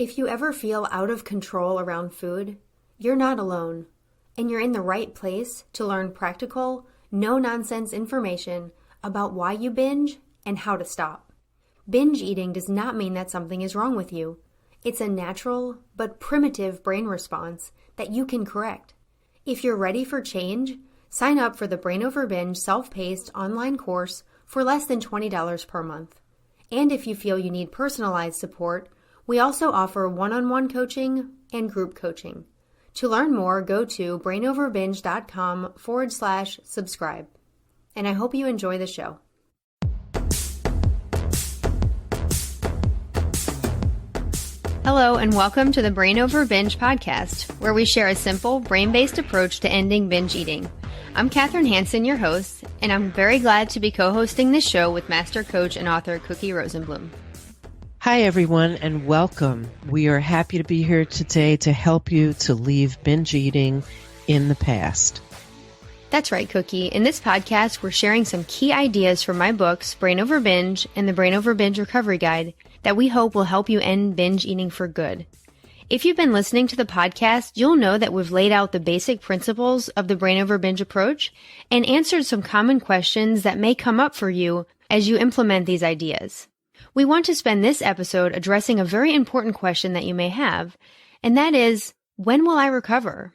If you ever feel out of control around food, you're not alone, and you're in the right place to learn practical, no-nonsense information about why you binge and how to stop. Binge eating does not mean that something is wrong with you. It's a natural but primitive brain response that you can correct. If you're ready for change, sign up for the Brain Over Binge self-paced online course for less than $20 per month. And if you feel you need personalized support, we also offer one-on-one coaching and group coaching. To learn more, go to brainoverbinge.com/subscribe. And I hope you enjoy the show. Hello, and welcome to the Brain Over Binge podcast, where we share a simple, brain-based approach to ending binge eating. I'm Kathryn Hansen, your host, and I'm very glad to be co-hosting this show with master coach and author Cookie Rosenblum. Hi, everyone, and welcome. We are happy to be here today to help you to leave binge eating in the past. That's right, Cookie. In this podcast, we're sharing some key ideas from my books, Brain Over Binge and the Brain Over Binge Recovery Guide, that we hope will help you end binge eating for good. If you've been listening to the podcast, you'll know that we've laid out the basic principles of the Brain Over Binge approach and answered some common questions that may come up for you as you implement these ideas. We want to spend this episode addressing a very important question that you may have, and that is, when will I recover?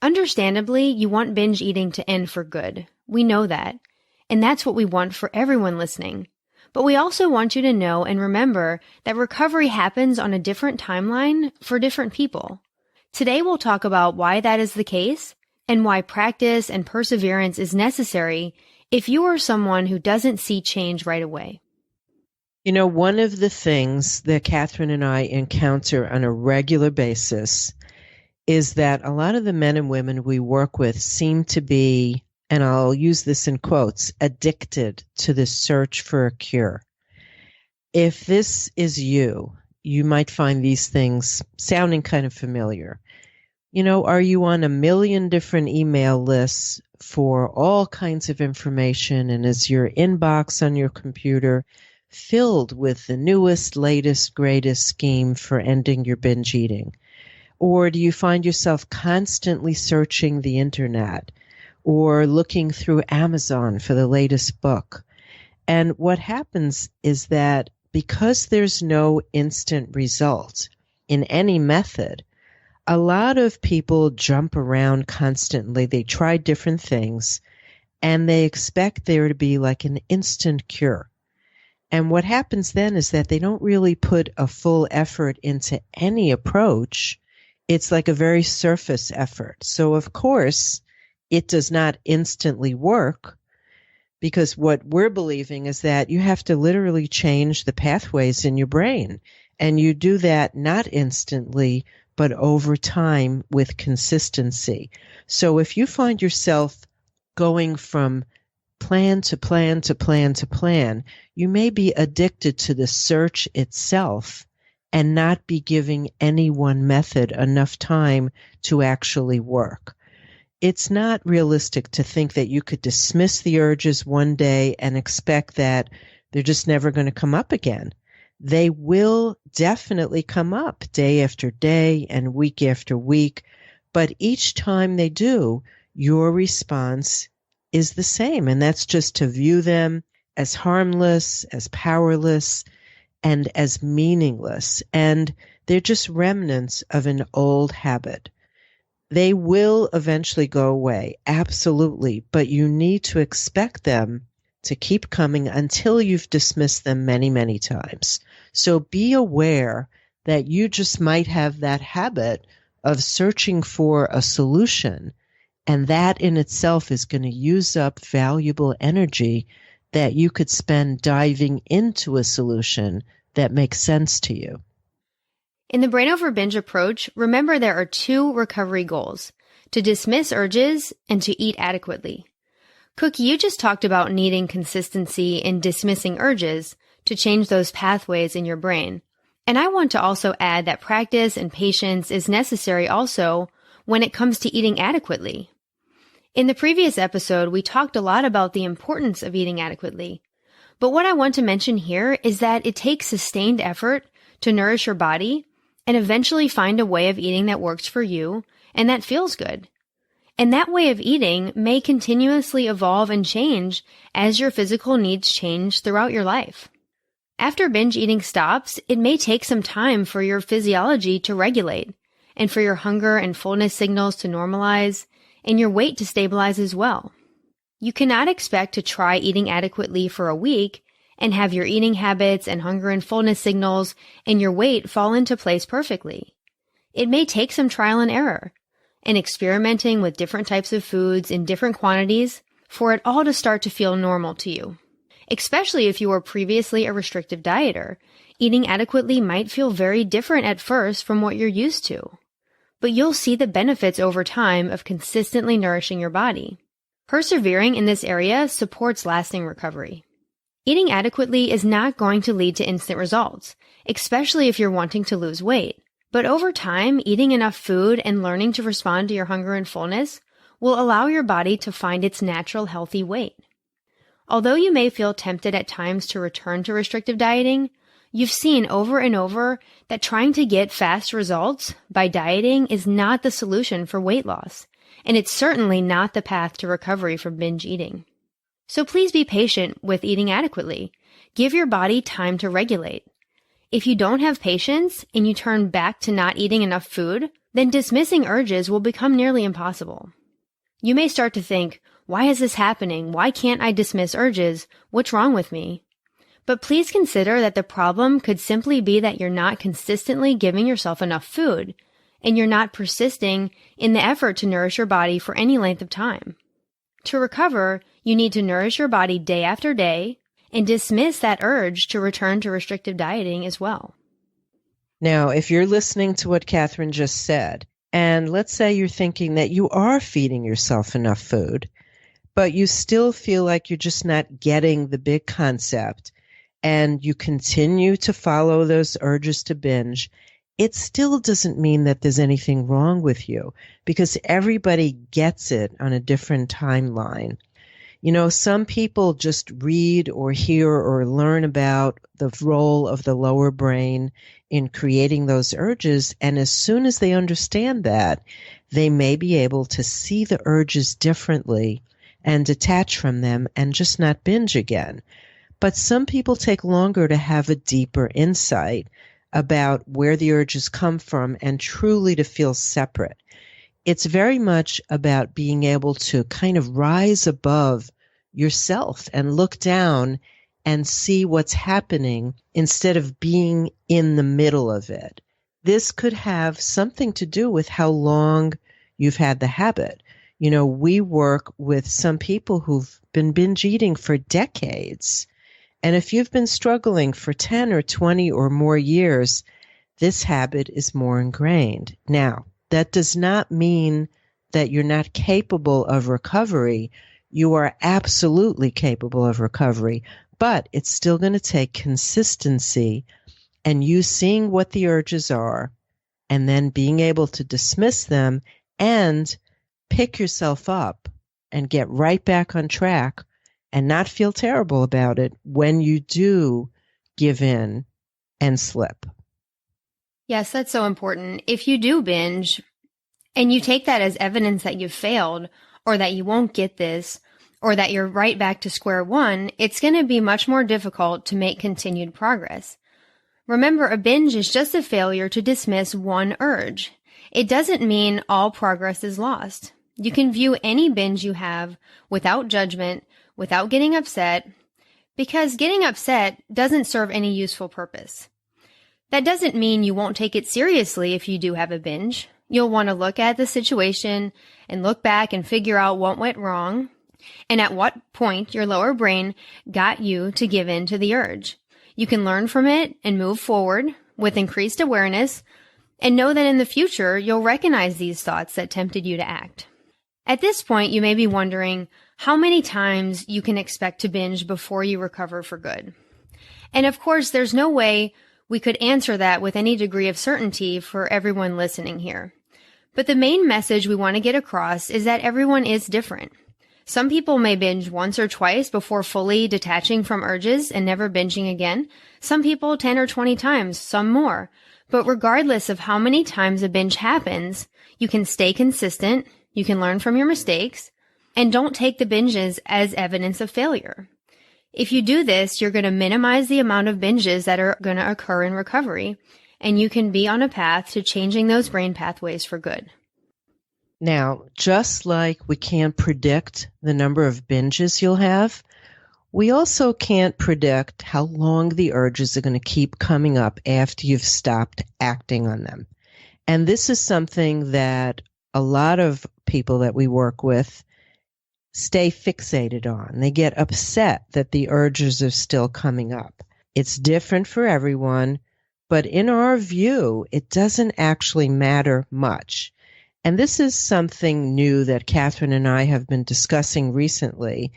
Understandably, you want binge eating to end for good. We know that, and that's what we want for everyone listening. But we also want you to know and remember that recovery happens on a different timeline for different people. Today we'll talk about why that is the case and why practice and perseverance is necessary if you are someone who doesn't see change right away. You know, one of the things that Kathryn and I encounter on a regular basis is that a lot of the men and women we work with seem to be, and I'll use this in quotes, addicted to the search for a cure. If this is you, you might find these things sounding kind of familiar. You know, are you on a million different email lists for all kinds of information, and is your inbox on your computer filled with the newest, latest, greatest scheme for ending your binge eating? Or do you find yourself constantly searching the internet or looking through Amazon for the latest book? And what happens is that because there's no instant result in any method, a lot of people jump around constantly. They try different things and they expect there to be like an instant cure. And what happens then is that they don't really put a full effort into any approach. It's like a very surface effort. So, of course, it does not instantly work, because what we're believing is that you have to literally change the pathways in your brain. And you do that not instantly, but over time with consistency. So if you find yourself going from plan to plan to plan to plan, you may be addicted to the search itself and not be giving any one method enough time to actually work. It's not realistic to think that you could dismiss the urges one day and expect that they're just never going to come up again. They will definitely come up day after day and week after week, but each time they do, your response is the same, and that's just to view them as harmless, as powerless, and as meaningless. And they're just remnants of an old habit. They will eventually go away, absolutely, but you need to expect them to keep coming until you've dismissed them many, many times. So be aware that you just might have that habit of searching for a solution, and that in itself is going to use up valuable energy that you could spend diving into a solution that makes sense to you. In the Brain Over Binge approach, remember there are two recovery goals: to dismiss urges and to eat adequately. Cookie, you just talked about needing consistency in dismissing urges to change those pathways in your brain. And I want to also add that practice and patience is necessary also when it comes to eating adequately. In the previous episode, we talked a lot about the importance of eating adequately. But what I want to mention here is that it takes sustained effort to nourish your body and eventually find a way of eating that works for you and that feels good. And that way of eating may continuously evolve and change as your physical needs change throughout your life. After binge eating stops, it may take some time for your physiology to regulate and for your hunger and fullness signals to normalize and your weight to stabilize as well. You cannot expect to try eating adequately for a week and have your eating habits and hunger and fullness signals and your weight fall into place perfectly. It may take some trial and error and experimenting with different types of foods in different quantities for it all to start to feel normal to you. Especially if you were previously a restrictive dieter, eating adequately might feel very different at first from what you're used to. But you'll see the benefits over time of consistently nourishing your body. Persevering in this area supports lasting recovery. Eating adequately is not going to lead to instant results, especially if you're wanting to lose weight. But over time, eating enough food and learning to respond to your hunger and fullness will allow your body to find its natural healthy weight. Although you may feel tempted at times to return to restrictive dieting, you've seen over and over that trying to get fast results by dieting is not the solution for weight loss, and it's certainly not the path to recovery from binge eating. So please be patient with eating adequately. Give your body time to regulate. If you don't have patience and you turn back to not eating enough food, then dismissing urges will become nearly impossible. You may start to think, why is this happening? Why can't I dismiss urges? What's wrong with me? But please consider that the problem could simply be that you're not consistently giving yourself enough food, and you're not persisting in the effort to nourish your body for any length of time. To recover, you need to nourish your body day after day, and dismiss that urge to return to restrictive dieting as well. Now, if you're listening to what Kathryn just said, and let's say you're thinking that you are feeding yourself enough food, but you still feel like you're just not getting the big concept, and you continue to follow those urges to binge, it still doesn't mean that there's anything wrong with you, because everybody gets it on a different timeline. You know, some people just read or hear or learn about the role of the lower brain in creating those urges, and as soon as they understand that, they may be able to see the urges differently and detach from them and just not binge again. But some people take longer to have a deeper insight about where the urges come from and truly to feel separate. It's very much about being able to kind of rise above yourself and look down and see what's happening instead of being in the middle of it. This could have something to do with how long you've had the habit. You know, we work with some people who've been binge eating for decades. And if you've been struggling for 10 or 20 or more years, this habit is more ingrained. Now, that does not mean that you're not capable of recovery. You are absolutely capable of recovery, but it's still going to take consistency and you seeing what the urges are and then being able to dismiss them and pick yourself up and get right back on track and not feel terrible about it when you do give in and slip. Yes, that's so important. If you do binge and you take that as evidence that you've failed or that you won't get this or that you're right back to square one, it's going to be much more difficult to make continued progress. Remember, a binge is just a failure to dismiss one urge. It doesn't mean all progress is lost. You can view any binge you have without judgment, without getting upset, because getting upset doesn't serve any useful purpose. That doesn't mean you won't take it seriously if you do have a binge. You'll want to look at the situation and look back and figure out what went wrong and at what point your lower brain got you to give in to the urge. You can learn from it and move forward with increased awareness and know that in the future you'll recognize these thoughts that tempted you to act. At this point, you may be wondering how many times you can expect to binge before you recover for good. And of course, there's no way we could answer that with any degree of certainty for everyone listening here. But the main message we want to get across is that everyone is different. Some people may binge once or twice before fully detaching from urges and never binging again. Some people 10 or 20 times, some more. But regardless of how many times a binge happens, you can stay consistent, you can learn from your mistakes, and don't take the binges as evidence of failure. If you do this, you're going to minimize the amount of binges that are going to occur in recovery, and you can be on a path to changing those brain pathways for good. Now, just like we can't predict the number of binges you'll have, we also can't predict how long the urges are going to keep coming up after you've stopped acting on them. And this is something that a lot of people that we work with stay fixated on. They get upset that the urges are still coming up. It's different for everyone, but in our view, it doesn't actually matter much. And this is something new that Kathryn and I have been discussing recently.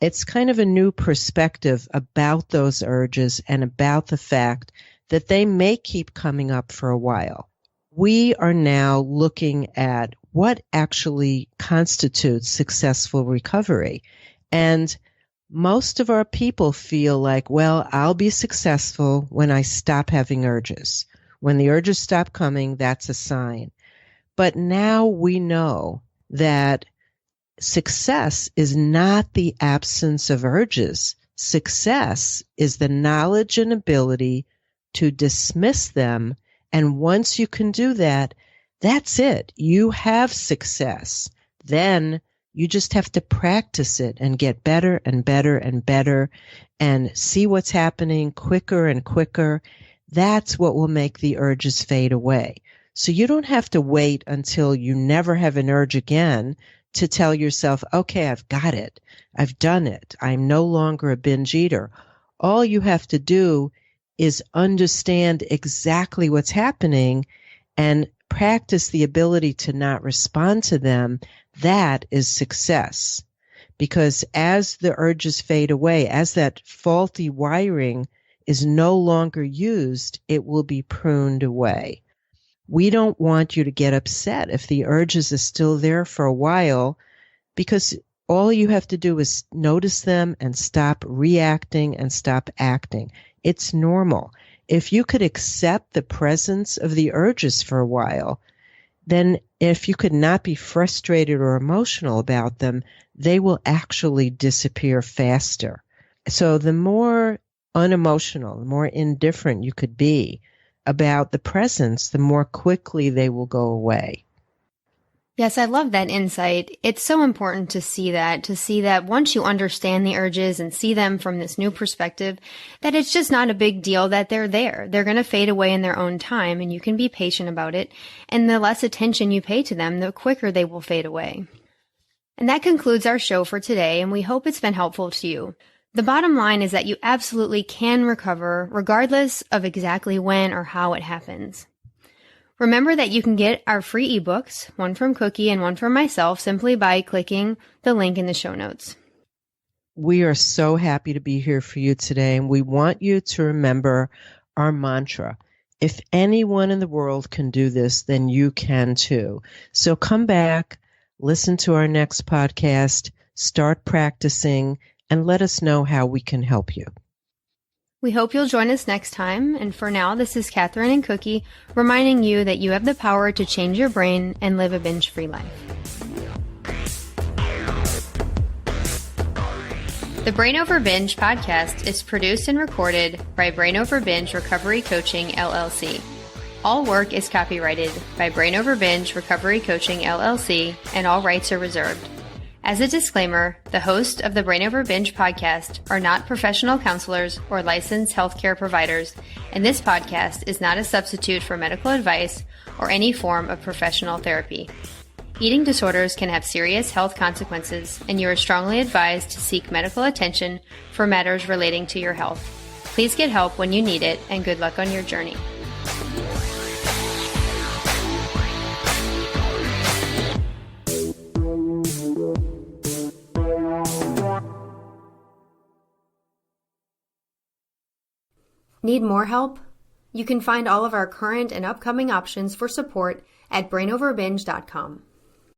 It's kind of a new perspective about those urges and about the fact that they may keep coming up for a while. We are now looking at what actually constitutes successful recovery. And most of our people feel like, well, I'll be successful when I stop having urges. When the urges stop coming, that's a sign. But now we know that success is not the absence of urges. Success is the knowledge and ability to dismiss them. And once you can do that, that's it. You have success. Then you just have to practice it and get better and better and better and see what's happening quicker and quicker. That's what will make the urges fade away. So you don't have to wait until you never have an urge again to tell yourself, okay, I've got it. I've done it. I'm no longer a binge eater. All you have to do is understand exactly what's happening and practice the ability to not respond to them. That is success. Because as the urges fade away, as that faulty wiring is no longer used, it will be pruned away. We don't want you to get upset if the urges are still there for a while, because all you have to do is notice them and stop reacting and stop acting. It's normal. If you could accept the presence of the urges for a while, then if you could not be frustrated or emotional about them, they will actually disappear faster. So the more unemotional, the more indifferent you could be about the presence, the more quickly they will go away. Yes, I love that insight. It's so important to see that once you understand the urges and see them from this new perspective, that it's just not a big deal that they're there. They're going to fade away in their own time, and you can be patient about it. And the less attention you pay to them, the quicker they will fade away. And that concludes our show for today, and we hope it's been helpful to you. The bottom line is that you absolutely can recover regardless of exactly when or how it happens. Remember that you can get our free ebooks, one from Cookie and one from myself, simply by clicking the link in the show notes. We are so happy to be here for you today, and we want you to remember our mantra. If anyone in the world can do this, then you can too. So come back, listen to our next podcast, start practicing, and let us know how we can help you. We hope you'll join us next time, and for now, this is Kathryn and Cookie reminding you that you have the power to change your brain and live a binge-free life. The Brain Over Binge podcast is produced and recorded by Brain Over Binge Recovery Coaching, LLC. All work is copyrighted by Brain Over Binge Recovery Coaching, LLC, and all rights are reserved. As a disclaimer, the hosts of the Brain Over Binge podcast are not professional counselors or licensed healthcare providers, and this podcast is not a substitute for medical advice or any form of professional therapy. Eating disorders can have serious health consequences, and you are strongly advised to seek medical attention for matters relating to your health. Please get help when you need it, and good luck on your journey. Need more help? You can find all of our current and upcoming options for support at brainoverbinge.com.